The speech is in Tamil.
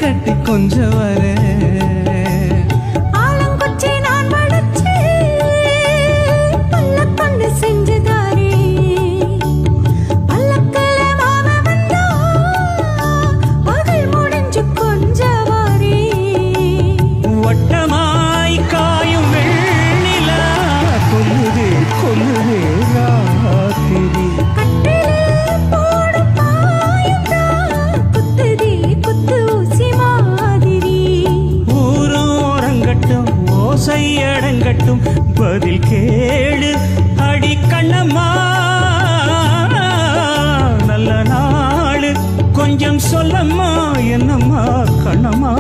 கட்டி கொஞ்சம் வர ஆலங்குச்சி நான் வளைச்சு பல்ல கொண்டு செஞ்சதாரே பல்லக்கல மாம வந்தா பகல் முடிஞ்சு கொஞ்சவாரே வட்டமாய் காயும் வெண்ணிலா கொல்லுதே கொல்லுதே ராத்திரி ஓசையடங்கட்டும் பதில் கேளு அடி கண்ணம்மா நல்ல நாளு கொஞ்சம் சொல்லம்மா என்னம்மா கண்ணம்மா